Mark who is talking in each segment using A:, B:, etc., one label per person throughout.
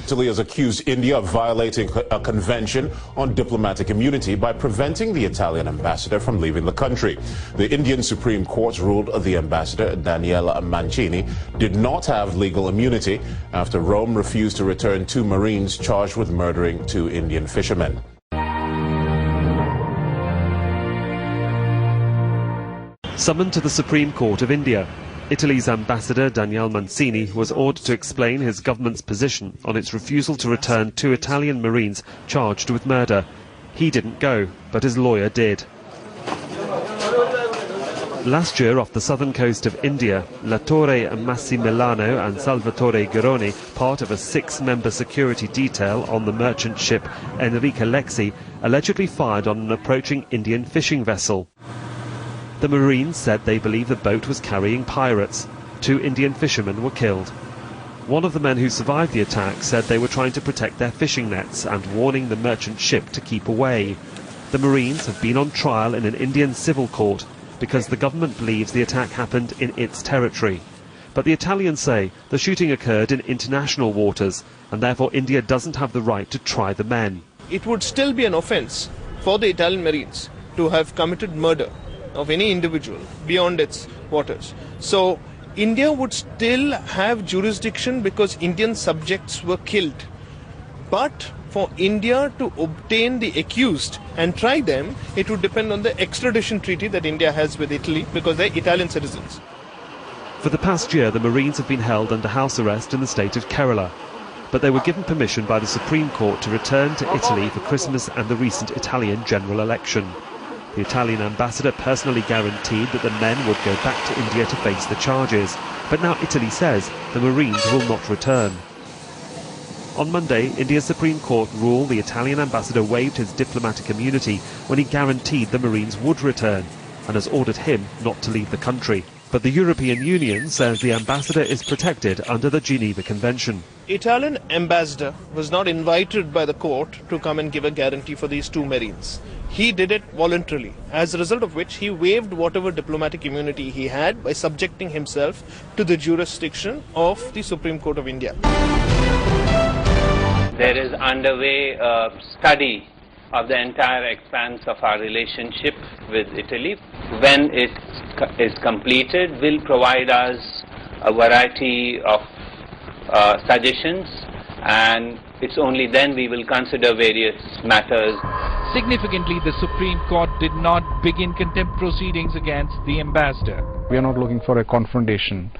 A: Italy has accused India of violating a convention on diplomatic immunity by preventing the Italian ambassador from leaving the country. The Indian Supreme Court ruled the ambassador, Daniele Mancini, did not have legal immunity after Rome refused to return 2 Marines charged with murdering 2 Indian fishermen.
B: Summoned to the Supreme Court of India, Italy's ambassador Daniele Mancini was ordered to explain his government's position on its refusal to return 2 Italian Marines charged with murder. He didn't go, but his lawyer did. Last year, off the southern coast of India, Lattore Massimiliano and Salvatore Gironi, part of a 6-member security detail on the merchant ship Enrica Lexi, allegedly fired on an approaching Indian fishing vessel. The Marines said they believe the boat was carrying pirates. 2 Indian fishermen were killed. One of the men who survived the attack said they were trying to protect their fishing nets and warning the merchant ship to keep away. The Marines have been on trial in an Indian civil court because the government believes the attack happened in its territory. But the Italians say the shooting occurred in international waters and therefore India doesn't have the right to try the men.
C: It would still be an offence for the Italian Marines to have committed murder of any individual beyond its waters. So India would still have jurisdiction because Indian subjects were killed. But for India to obtain the accused and try them, it would depend on the extradition treaty that India has with Italy because they're Italian citizens.
B: For the past year, the Marines have been held under house arrest in the state of Kerala. But they were given permission by the Supreme Court to return to Italy for Christmas and the recent Italian general election. The Italian ambassador personally guaranteed that the men would go back to India to face the charges. But now Italy says the Marines will not return. On Monday, India's Supreme Court ruled the Italian ambassador waived his diplomatic immunity when he guaranteed the Marines would return and has ordered him not to leave the country. But the European Union says the ambassador is protected under the Geneva Convention.
C: Italian ambassador was not invited by the court to come and give a guarantee for these 2 Marines. He did it voluntarily, as a result of which he waived whatever diplomatic immunity he had by subjecting himself to the jurisdiction of the Supreme Court of India.
D: There is underway a study of the entire expanse of our relationship with Italy. When it is completed, will provide us a variety of suggestions, and it's only then we will consider various matters.
E: Significantly, the Supreme Court did not begin contempt proceedings against the ambassador.
F: We are not looking for a confrontation.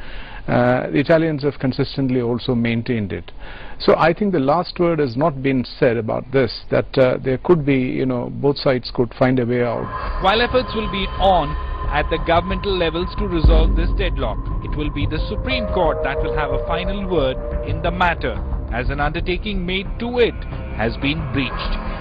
F: The Italians have consistently also maintained it. So I think the last word has not been said about this, that there could be, both sides could find a way out.
E: While efforts will be on at the governmental levels to resolve this deadlock, it will be the Supreme Court that will have a final word in the matter, as an undertaking made to it has been breached.